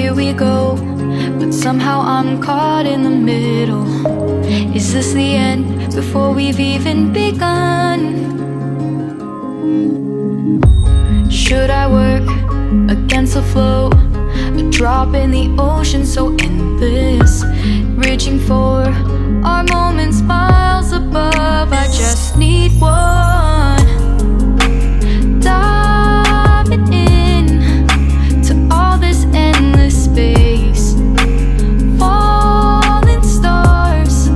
here we go, but somehow I'm caught in the middle. Is this the end before we've even begun? Should I work against the flow? A drop in the ocean so endless, reaching for our moments miles above. I just need one, diving in to all this endless space, falling stars,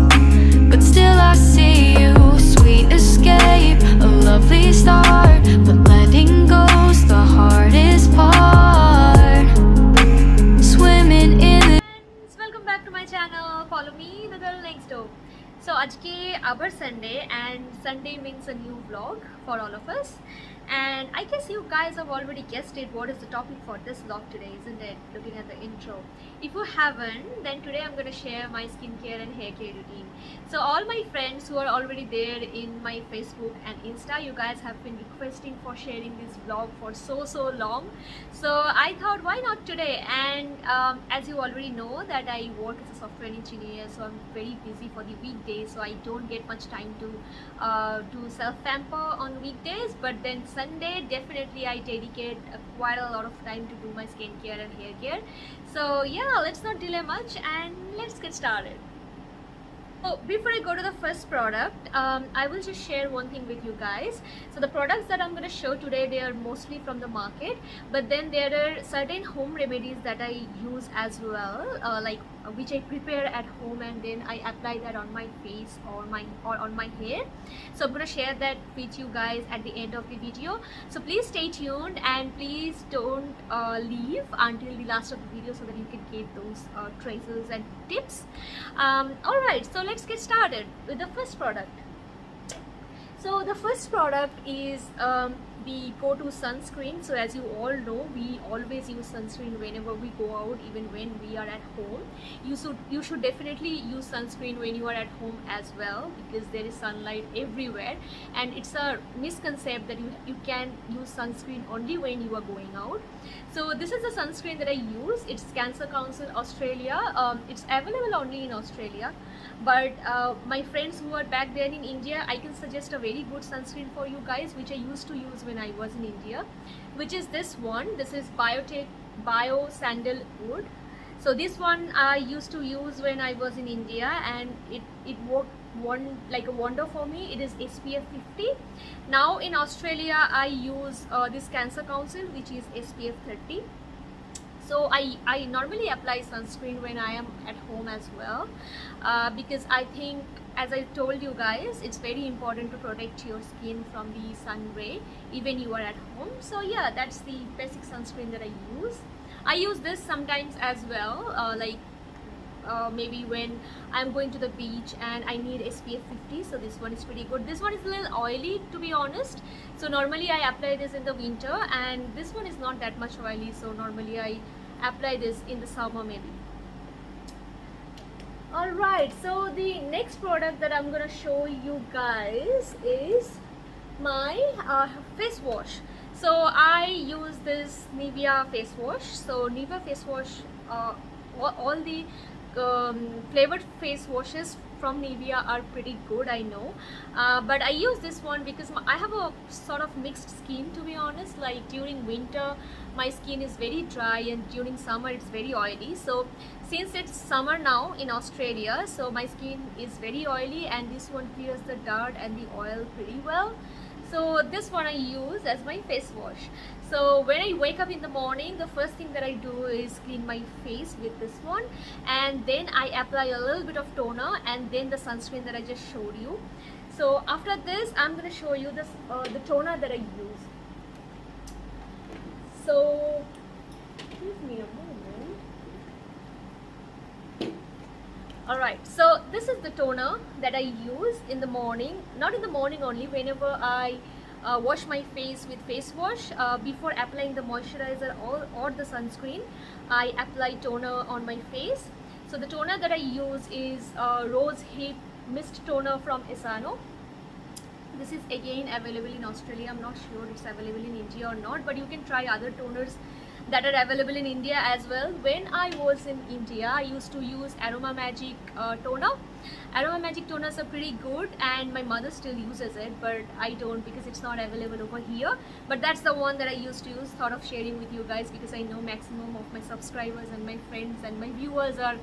but still I see you. Sweet escape, a lovely start, but letting go's the hardest part. Swimming in the Welcome back to my channel. Follow me, the girl next door. So आज के our Sunday, and Sunday means a new vlog for all of us. And I guess you guys have already guessed it. What is the topic for this vlog today, isn't it? Looking at the intro. If you haven't, then today I'm going to share my skincare and hair care routine. So all my friends who are already there in my Facebook and Insta, you guys have been requesting for sharing this vlog for so long. So I thought, why not today? And as you already know that I work as a software engineer, so I'm very busy for the weekdays, so I don't get much time to do self-pamper on weekdays. But then Sunday, definitely I dedicate quite a lot of time to do my skincare and hair care. So yeah, let's not delay much and let's get started. So before I go to the first product, I will just share one thing with you guys. So the products that I'm going to show today, they are mostly from the market, but then there are certain home remedies that I use as well, which I prepare at home and then I apply that on my face or on my hair. So I'm going to share that with you guys at the end of the video. So please stay tuned and please don't leave until the last of the video so that you can get those traces and tips. Alright, so let's get started with the first product. So the first product is the go-to sunscreen. So as you all know, we always use sunscreen whenever we go out, even when we are at home. You should definitely use sunscreen when you are at home as well, because there is sunlight everywhere, and it's a misconception that you can use sunscreen only when you are going out. So this is the sunscreen that I use. It's Cancer Council Australia. It's available only in Australia, but my friends who are back there in India, I can suggest a very good sunscreen for you guys, which I used to use when I was in India, which is this one. This is Bio Sandalwood. So this one I used to use when I was in India, and it worked like a wonder for me. It is SPF 50. Now in Australia I use this Cancer Council, which is SPF 30. So I normally apply sunscreen when I am at home as well, because I think, as I told you guys, it's very important to protect your skin from the sun ray even you are at home. So yeah, that's the basic sunscreen that I use. I use this sometimes as well, maybe when I'm going to the beach and I need SPF 50, so this one is pretty good. This one is a little oily, to be honest, so normally I apply this in the winter, and this one is not that much oily, so normally I apply this in the summer maybe. Alright, so the next product that I'm gonna show you guys is my face wash. So I use this Nivea face wash. So Nivea face wash, all the flavored face washes from Nivea are pretty good, I know, but I use this one because I have a sort of mixed skin, to be honest. Like during winter my skin is very dry, and during summer it's very oily. So since it's summer now in Australia, so my skin is very oily, and this one clears the dirt and the oil pretty well. So this one I use as my face wash. So when I wake up in the morning, the first thing that I do is clean my face with this one, and then I apply a little bit of toner and then the sunscreen that I just showed you. So after this, I'm going to show you this the toner that I use. So give me a moment. Alright, so this is the toner that I use in the morning. Not in the morning only, whenever I wash my face with face wash, before applying the moisturizer or the sunscreen, I apply toner on my face. So the toner that I use is Rose Hip Mist Toner from Isano. This is again available in Australia. I'm not sure it's available in India or not, but you can try other toners that are available in India as well. When I was in India, I used to use Aroma Magic toner. Aroma Magic toners are pretty good, and my mother still uses it, but I don't because it's not available over here. But that's the one that I used to use. Thought of sharing with you guys because I know maximum of my subscribers and my friends and my viewers are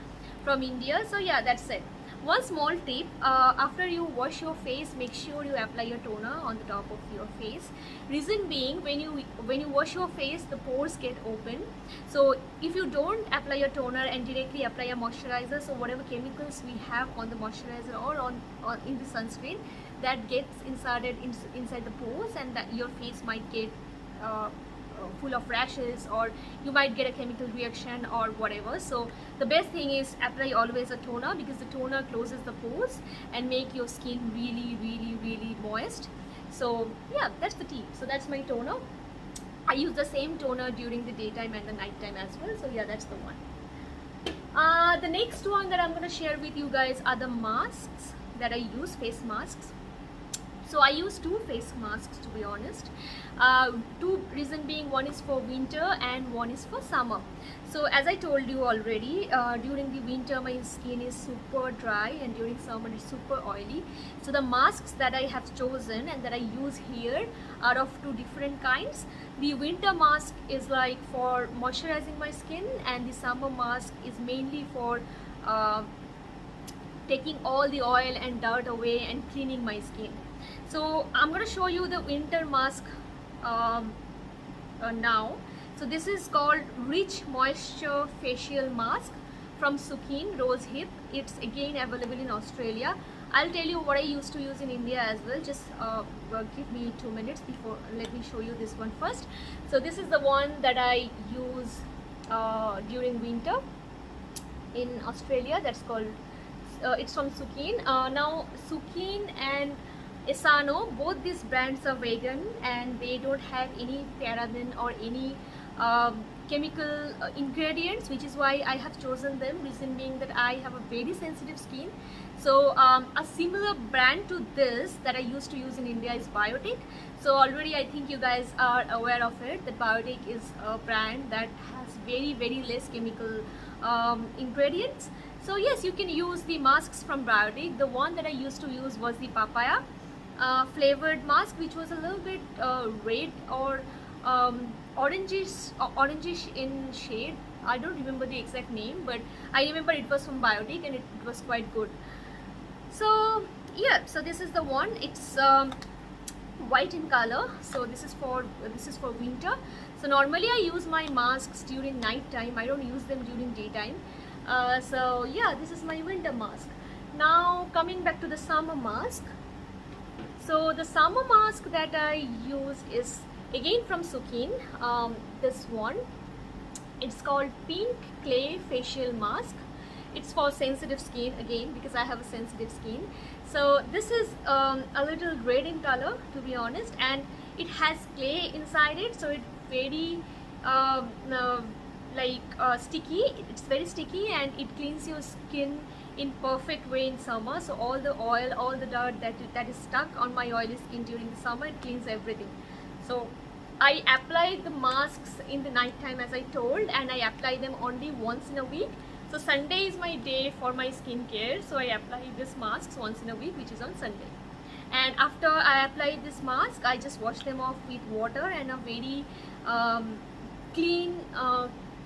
from India. So yeah, that's it. One small tip, after you wash your face, make sure you apply your toner on the top of your face. Reason being, when you wash your face, the pores get open. So if you don't apply your toner and directly apply a moisturizer, so whatever chemicals we have on the moisturizer or on in the sunscreen, that gets inserted inside the pores, and that your face might get full of rashes, or you might get a chemical reaction or whatever. So the best thing is apply always a toner, because the toner closes the pores and make your skin really moist. So yeah, that's the tip. So that's my toner. I use the same toner during the daytime and the nighttime as well. So yeah, that's the one. The next one that I'm going to share with you guys are the masks that I use, face masks. So I use two face masks, to be honest. Two reason being, one is for winter and one is for summer. So as I told you already, during the winter my skin is super dry, and during summer it's super oily. So the masks that I have chosen and that I use here are of two different kinds. The winter mask is like for moisturizing my skin, and the summer mask is mainly for taking all the oil and dirt away and cleaning my skin. So I'm going to show you the winter mask now. So this is called Rich Moisture Facial Mask from Sukin Rose Hip. It's again available in Australia. I'll tell you what I used to use in India as well. Just give me 2 minutes before. Let me show you this one first. So this is the one that I use during winter in Australia. That's called it's from Sukin. Now Sukin and Esano, both these brands are vegan, and they don't have any paraben or any chemical ingredients, which is why I have chosen them. Reason being that I have a very sensitive skin. So a similar brand to this that I used to use in India is Biotic. So already I think you guys are aware of it, that Biotic is a brand that has very less chemical ingredients. So yes, you can use the masks from Biotic. The one that I used to use was the papaya flavored mask, which was a little bit red or orangish in shade. I don't remember the exact name, but I remember it was from Biotic and it was quite good. So yeah, so this is the one. It's white in color. So this is for winter. So normally I use my masks during night time. I don't use them during daytime. So yeah, this is my winter mask. Now coming back to the summer mask. So the summer mask that I use is again from Sukin. This one, it's called Pink Clay Facial Mask. It's for sensitive skin, again because I have a sensitive skin. So this is a little red in color, to be honest, and it has clay inside it, so it's very sticky. It's very sticky, and it cleans your skin in perfect way in summer. So all the oil, all the dirt that is stuck on my oily skin during the summer, it cleans everything. So I apply the masks in the night time, as I told, and I apply them only once in a week. So Sunday is my day for my skincare, so I apply this masks once in a week, which is on Sunday. And after I apply this mask, I just wash them off with water and a very clean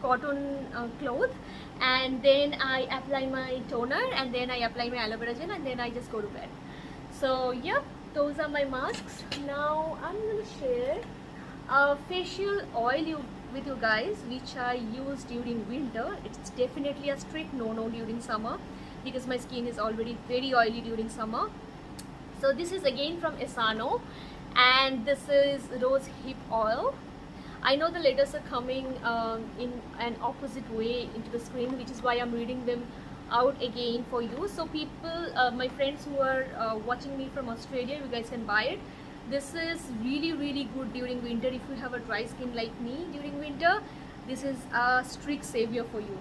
cotton cloth, and then I apply my toner, and then I apply my aloe vera gel, and then I just go to bed. So yeah, those are my masks. Now I'm going to share a facial oil with you guys, which I use during winter. It's definitely a strict no-no during summer, because my skin is already very oily during summer. So this is again from Esano, and this is Rose Hip Oil. I know the letters are coming in an opposite way into the screen, which is why I'm reading them out again for you. So people, my friends who are watching me from Australia, you guys can buy it. This is really good during winter. If you have a dry skin like me during winter, this is a strict savior for you.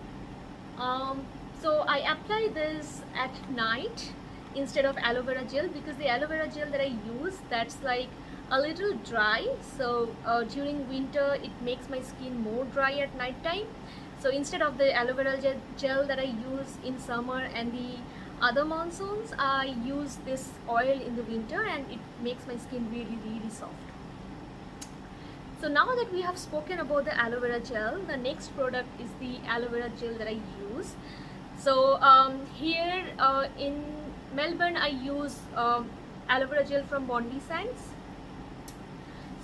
So I apply this at night instead of aloe vera gel, because the aloe vera gel that I use, that's like a little dry. So during winter it makes my skin more dry at night time. So instead of the aloe vera gel that I use in summer and the other monsoons, I use this oil in the winter and it makes my skin really soft. So now that we have spoken about the aloe vera gel, the next product is the aloe vera gel that I use. So here in Melbourne I use aloe vera gel from Bondi Sands.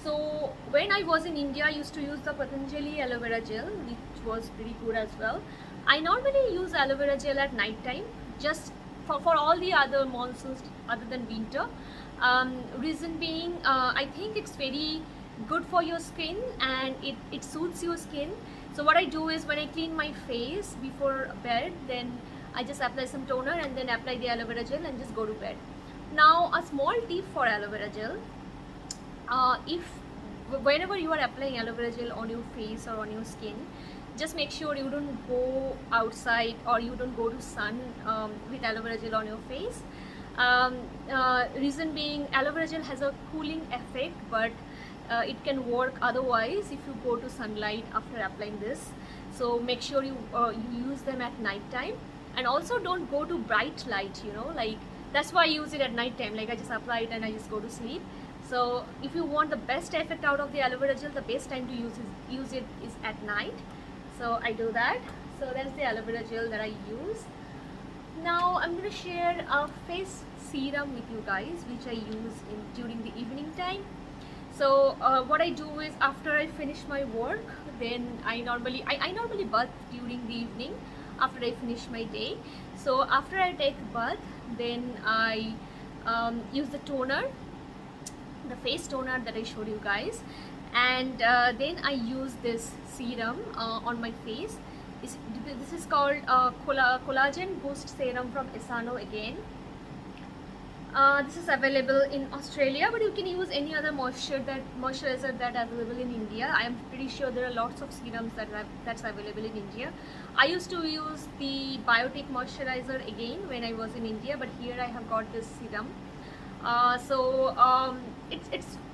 So when I was in India, I used to use the Patanjali aloe vera gel, which was pretty good as well. I normally use aloe vera gel at night time, just for all the other monsoons other than winter. Reason being, I think it's very good for your skin and it suits your skin. So what I do is when I clean my face before bed, then I just apply some toner and then apply the aloe vera gel and just go to bed. Now a small tip for aloe vera gel. If whenever you are applying aloe vera gel on your face or on your skin, just make sure you don't go outside or you don't go to sun with aloe vera gel on your face. Reason being, aloe vera gel has a cooling effect, but it can work otherwise if you go to sunlight after applying this. So make sure you use them at night time, and also don't go to bright light, you know, like that's why I use it at night time. Like I just apply it and I just go to sleep. So if you want the best effect out of the aloe vera gel, the best time to use it is at night. So I do that. So that's the aloe vera gel that I use. Now I'm going to share a face serum with you guys, which I use during the evening time. So what I do is after I finish my work, then I normally bath during the evening after I finish my day. So after I take a bath, then I use the toner, the face toner that I showed you guys, and then I use this serum on my face. This is called Collagen Boost Serum from Esano again. This is available in Australia, but you can use any other moisturizer that available in India. I am pretty sure there are lots of serums that's available in India. I used to use the Biotic moisturizer again when I was in India, but here I have got this serum.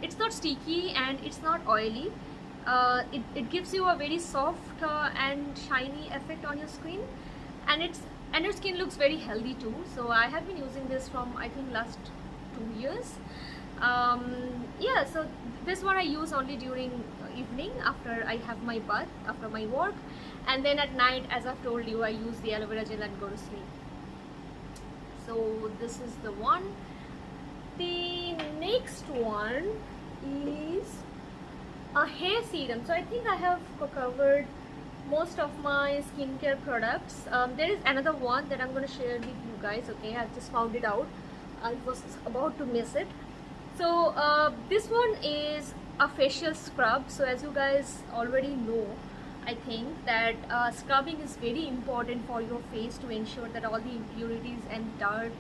It's not sticky and it's not oily. It gives you a very soft and shiny effect on your skin, and your skin looks very healthy too. So I have been using this from I think last 2 years. Yeah, so this one I use only during evening after I have my bath after my work, and then at night, as I've told you, I use the aloe vera gel and go to sleep. So this is the one. The next one is a hair serum. So I think I have covered most of my skincare products. There is another one that I'm going to share with you guys. Okay, I just found it out. I was about to miss it. So this one is a facial scrub. So as you guys already know, I think that scrubbing is very important for your face to ensure that all the impurities and dirt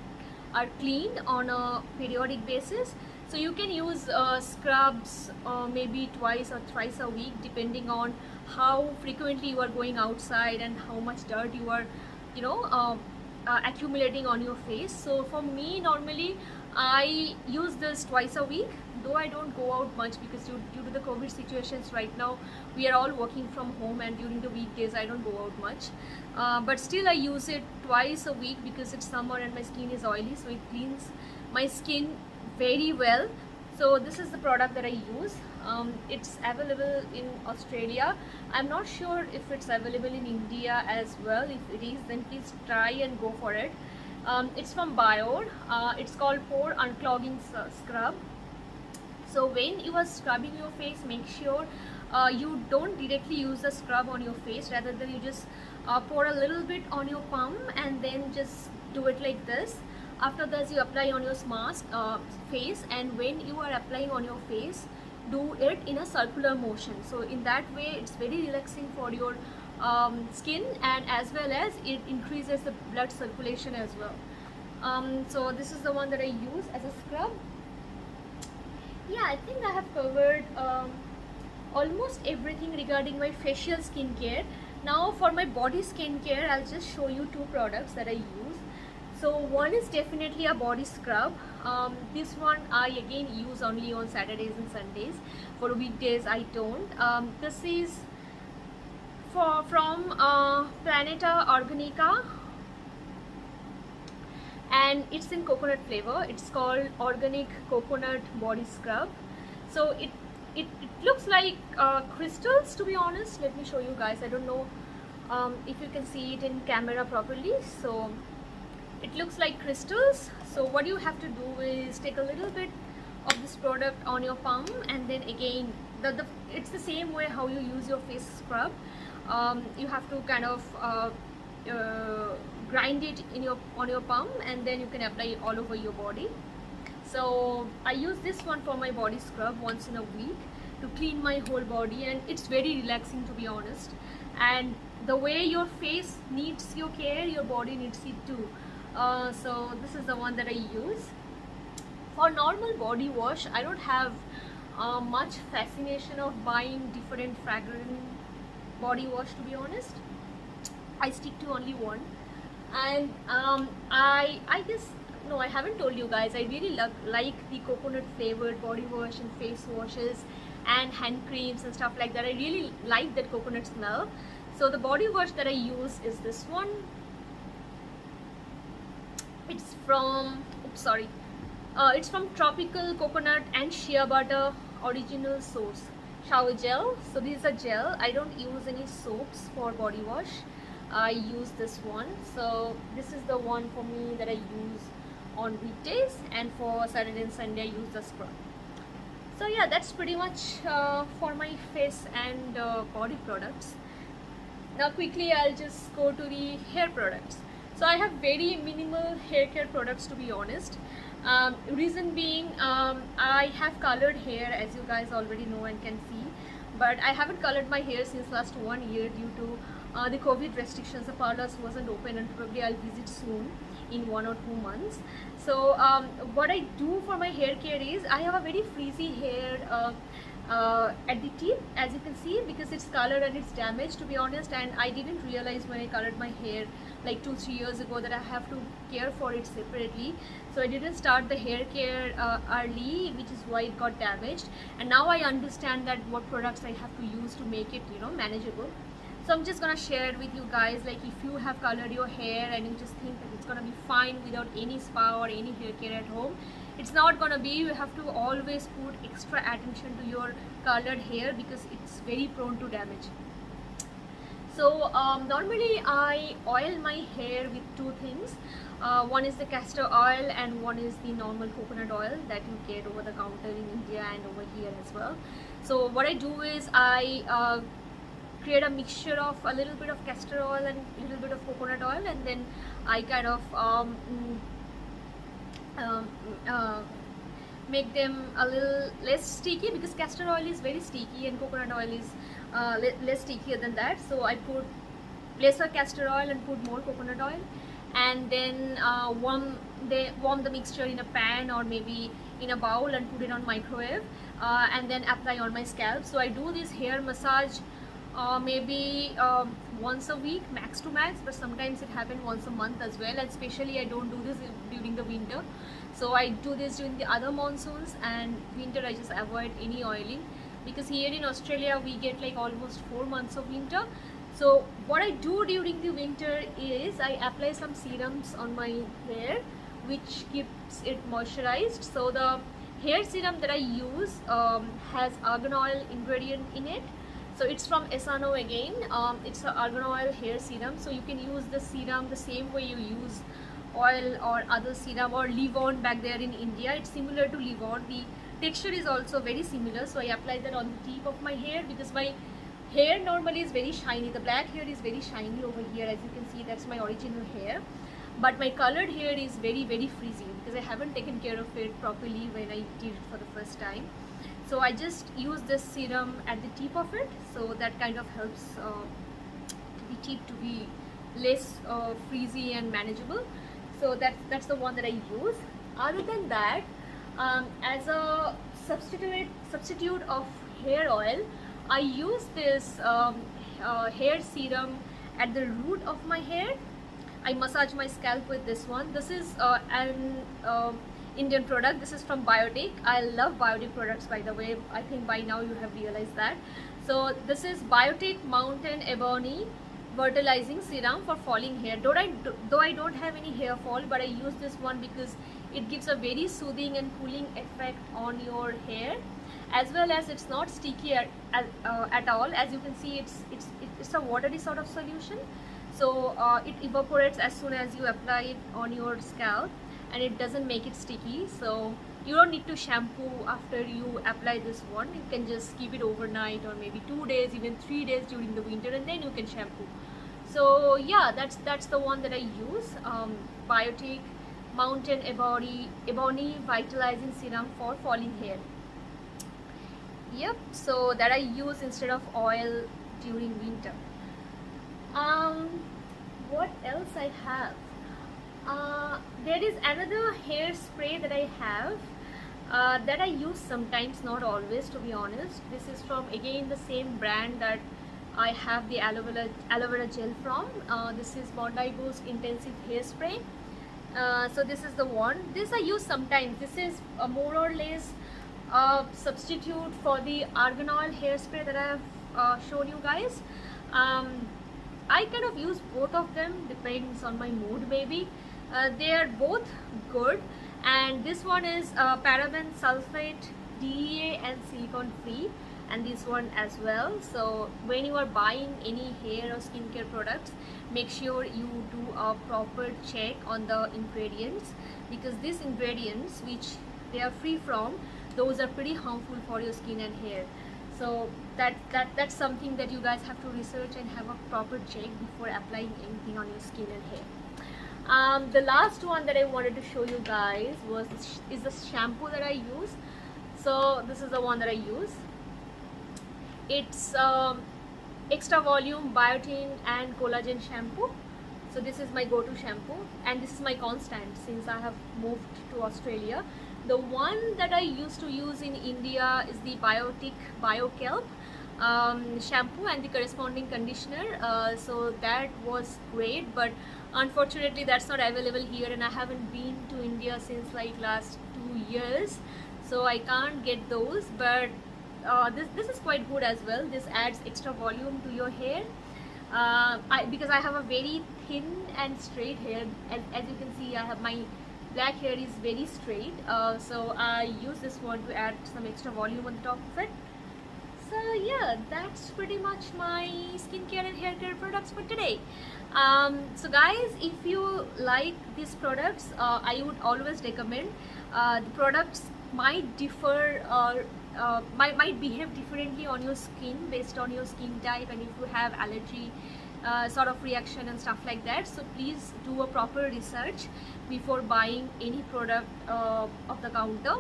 are cleaned on a periodic basis. So you can use scrubs maybe twice or thrice a week, depending on how frequently you are going outside and how much dirt you are, you know, accumulating on your face. So for me, normally I use this twice a week, though I don't go out much because due to the COVID situations right now, we are all working from home, and during the weekdays I don't go out much. But still I use it twice a week because it's summer and my skin is oily, so it cleans my skin very well. So this is the product that I use. It's available in Australia. I'm not sure if it's available in India as well. If it is, then please try and go for it. It's from Biore. It's called Pore Unclogging Scrub. So when you are scrubbing your face, make sure you don't directly use the scrub on your face. Rather than you just pour a little bit on your palm and then just do it like this. After this, you apply on your mask face, and when you are applying on your face, do it in a circular motion. So in that way, it's very relaxing for your skin, and as well as it increases the blood circulation as well. So this is the one that I use as a scrub. Yeah, I think I have covered almost everything regarding my facial skincare. Now for my body skincare, I'll just show you two products that I use. So one is definitely a body scrub. This one I again use only on Saturdays and Sundays. For weekdays I don't. This is from Planeta Organica, and it's in coconut flavor. It's called Organic Coconut Body Scrub. So it looks like crystals, to be honest. Let me show you guys. I don't know if you can see it in camera properly. So it looks like crystals. So what you have to do is take a little bit of this product on your palm, and then again it's the same way how you use your face scrub. You have to kind of grind it on your palm, and then you can apply it all over your body. So I use this one for my body scrub once in a week to clean my whole body, and it's very relaxing, to be honest. And the way your face needs your care, your body needs it too. So this is the one that I use. For normal body wash, I don't have much fascination of buying different fragrant body wash, to be honest. I stick to only one. And I guess, no, I haven't told you guys, I really like the coconut flavored body wash and face washes and hand creams and stuff like that. I really like that coconut smell. So the body wash that I use is this one. It's from, it's from Tropical Coconut and Shea Butter Original Source Shower Gel. So this is a gel. I don't use any soaps for body wash. I use this one. So this is the one for me that I use on weekdays, and for Saturday and Sunday I use the scrub. So yeah, that's pretty much for my face and body products. Now quickly I'll just go to the hair products. So I have very minimal hair care products, to be honest. Reason being, I have colored hair, as you guys already know and can see, but I haven't colored my hair since last 1 year due to the COVID restrictions. The parlors wasn't open, and probably I'll visit soon in 1 or 2 months. So what I do for my hair care is, I have a very frizzy hair at the tip, as you can see, because it's colored and it's damaged, to be honest. And I didn't realize when I colored my hair like 2-3 years ago that I have to care for it separately. So I didn't start the hair care early, which is why it got damaged. And now I understand that what products I have to use to make it, you know, manageable. So I'm just gonna share it with you guys. Like, if you have colored your hair and you just think that it's gonna be fine without any spa or any hair care at home, it's not gonna be. You have to always put extra attention to your colored hair because it's very prone to damage. So normally I oil my hair with 2 things. One is the castor oil, and one is the normal coconut oil that you get over the counter in India and over here as well. So what I do is I create a mixture of a little bit of castor oil and a little bit of coconut oil, and then I kind of make them a little less sticky, because castor oil is very sticky and coconut oil is less stickier than that. So I put lesser castor oil and put more coconut oil, and then warm the mixture in a pan or maybe in a bowl and put it on microwave, and then apply on my scalp. So I do this hair massage maybe once a week, max to max, but sometimes it happens once a month as well. And especially I don't do this during the winter, so I do this during the other monsoons, and winter I just avoid any oiling, because here in Australia we get like almost 4 months of winter. So what I do during the winter is I apply some serums on my hair which keeps it moisturized. So the hair serum that I use has argan oil ingredient in it. So it's from Esano again. It's an argan oil hair serum. So you can use the serum the same way you use oil or other serum, or Livon back there in India. It's similar to Livon. The texture is also very similar. So I apply that on the tip of my hair, because my hair normally is very shiny. The black hair is very shiny over here, as you can see. That's my original hair. But my colored hair is very, very frizzy, because I haven't taken care of it properly when I did it for the first time. So I just use this serum at the tip of it, so that kind of helps the tip to be less frizzy and manageable. So that's the one that I use. Other than that, as a substitute of hair oil, I use this hair serum at the root of my hair. I massage my scalp with this one. This is an Indian product. This is from Biotic. I love Biotic products, by the way. I think by now you have realized that. So this is Biotic Mountain Ebony Fertilizing Serum for falling hair. Though I don't have any hair fall, but I use this one because it gives a very soothing and cooling effect on your hair, as well as it's not sticky at all. As you can see, it's a watery sort of solution, so it evaporates as soon as you apply it on your scalp, and it doesn't make it sticky. So you don't need to shampoo after you apply this one. You can just keep it overnight, or maybe 2 days, even 3 days during the winter, and then you can shampoo. So yeah, that's the one that I use. Biotic Mountain Ebony Vitalizing Serum for falling hair. Yep, so that I use instead of oil during winter. What else I have? There is another hairspray that I have that I use sometimes, not always, to be honest. This is from, again, the same brand that I have the aloe vera gel from. This is Bondi Boost Intensive Hairspray. So this is the one. This I use sometimes. This is more or less a substitute for the argan oil hairspray that I have shown you guys. I kind of use both of them, depends on my mood maybe. They are both good, and this one is paraben, sulfate, DEA and silicone free, and this one as well. So when you are buying any hair or skincare products, make sure you do a proper check on the ingredients, because these ingredients which they are free from, those are pretty harmful for your skin and hair. So that's something that you guys have to research and have a proper check before applying anything on your skin and hair. The last one that I wanted to show you guys is the shampoo that I use. So this is the one that I use. It's extra volume biotin and collagen shampoo. So this is my go-to shampoo, and this is my constant since I have moved to Australia. The one that I used to use in India is the Biotic BioKelp shampoo and the corresponding conditioner. So that was great, but unfortunately that's not available here, and I haven't been to India since like last 2 years, so I can't get those. But this is quite good as well. This adds extra volume to your hair. Because I have a very thin and straight hair, as you can see, I have my black hair is very straight, so I use this one to add some extra volume on the top of it. So yeah, that's pretty much my skincare and hair care products for today. So guys, if you like these products, I would always recommend. The products might differ or might behave differently on your skin based on your skin type, and if you have allergy sort of reaction and stuff like that. So please do a proper research before buying any product of the counter.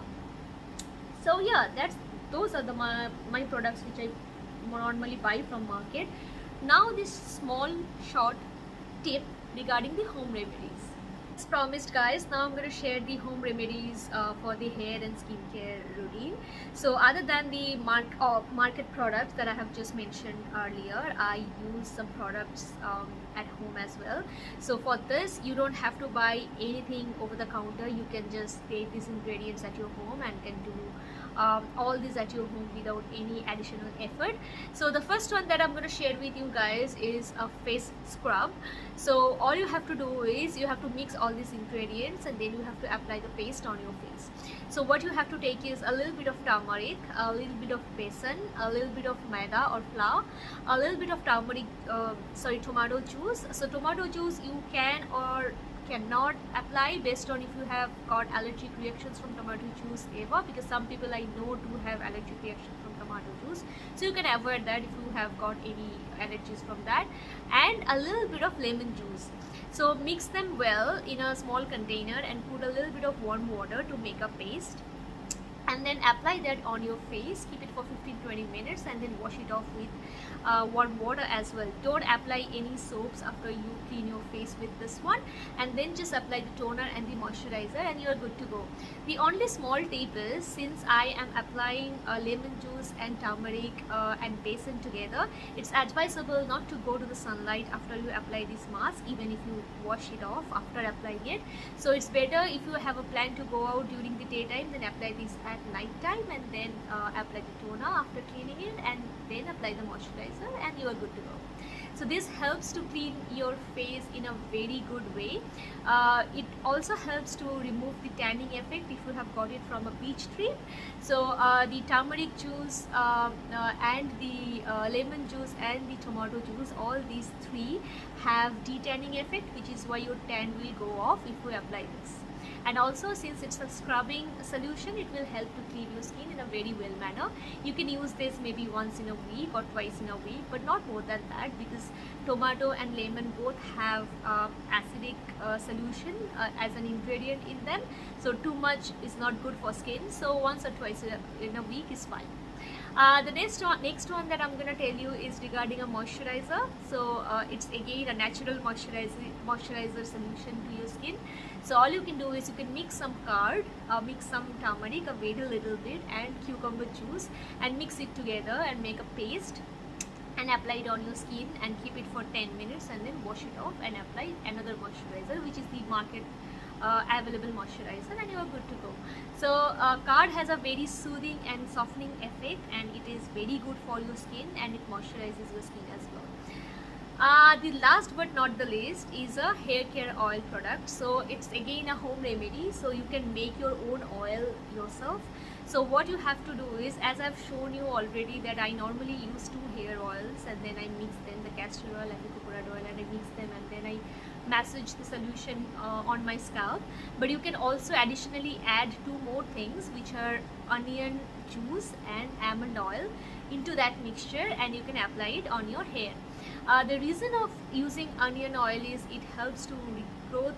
So yeah, those are my products which I normally buy from market. Now this small short tip regarding the home remedies. As promised guys, now I'm going to share the home remedies for the hair and skincare routine. So other than the market products that I have just mentioned earlier, I use some products at home as well. So for this, you don't have to buy anything over the counter. You can just create these ingredients at your home and can do all this at your home without any additional effort. So the first one that I'm going to share with you guys is a face scrub. So all you have to do is you have to mix all these ingredients, and then you have to apply the paste on your face. So what you have to take is a little bit of turmeric, a little bit of besan, a little bit of maida or flour, a little bit of tomato juice. So tomato juice you can or cannot apply based on if you have got allergic reactions from tomato juice ever, because some people I know do have allergic reaction from tomato juice, so you can avoid that if you have got any allergies from that. And a little bit of lemon juice. So mix them well in a small container and put a little bit of warm water to make a paste. and then apply that on your face. Keep it for 15-20 minutes and then wash it off with warm water as well. Don't apply any soaps after you clean your face with this one, and then just apply the toner and the moisturizer and you are good to go. The only small tip is, since I am applying lemon juice and turmeric and besan together, it's advisable not to go to the sunlight after you apply this mask, even if you wash it off after applying it. So it's better if you have a plan to go out during the daytime, then apply this at night time, and then apply the toner after cleaning it, and then apply the moisturizer, and you are good to go. So this helps to clean your face in a very good way. It also helps to remove the tanning effect if you have got it from a beach trip. So the turmeric juice and the lemon juice and the tomato juice, all these three have detanning effect, which is why your tan will go off if you apply this. And also, since it's a scrubbing solution, it will help to clean your skin in a very well manner. You can use this maybe once in a week or twice in a week, but not more than that, because tomato and lemon both have acidic solution as an ingredient in them, so too much is not good for skin. So once or twice in a week is fine. The next one that I'm going to tell you is regarding a moisturizer. So it's again a natural moisturizer solution to your skin. So all you can do is you can mix some curd, mix some turmeric, wait a little bit, and cucumber juice, and mix it together and make a paste, and apply it on your skin and keep it for 10 minutes, and then wash it off and apply another moisturizer, which is the market available moisturizer, and you are good to go. So curd has a very soothing and softening effect, and it is very good for your skin, and it moisturizes your skin as well. The last but not the least is a hair care oil product. So it's again a home remedy, so you can make your own oil yourself. So what you have to do is, as I've shown you already, that I normally use 2 hair oils, and then I mix them, the castor oil and the coconut oil, and I mix them, and then I massage the solution on my scalp. But you can also additionally add 2 more things, which are onion juice and almond oil, into that mixture, and you can apply it on your hair. The reason of using onion oil is it helps to regrowth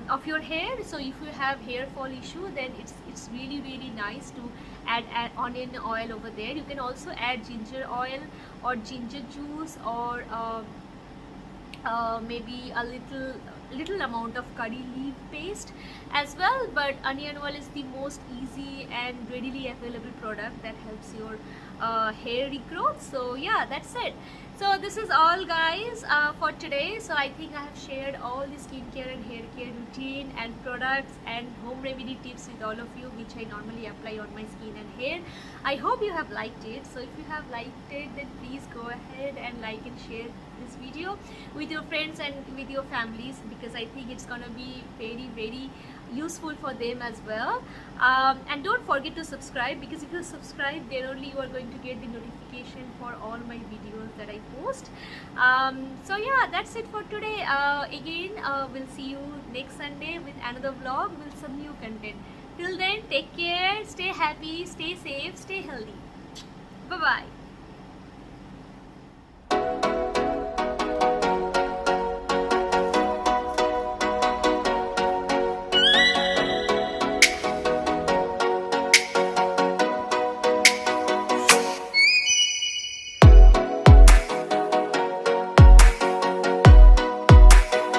of your hair. So if you have hair fall issue, then it's really nice to add onion oil over there. You can also add ginger oil or ginger juice, or maybe a little amount of curry leaf paste as well, but onion oil is the most easy and readily available product that helps your hair regrowth. So yeah, that's it. So this is all, guys, for today. So I think I have shared all the skincare and hair care routine and products and home remedy tips with all of you, which I normally apply on my skin and hair. I hope you have liked it. So if you have liked it, then please go ahead and like and share this video with your friends and with your families, because I think it's gonna be very useful for them as well. And don't forget to subscribe, because if you subscribe, then only you are going to get the notification for all my videos that I post. So yeah, that's it for today. Again, we'll see you next Sunday with another vlog with some new content. Till then, take care, stay happy, stay safe, stay healthy. Bye bye.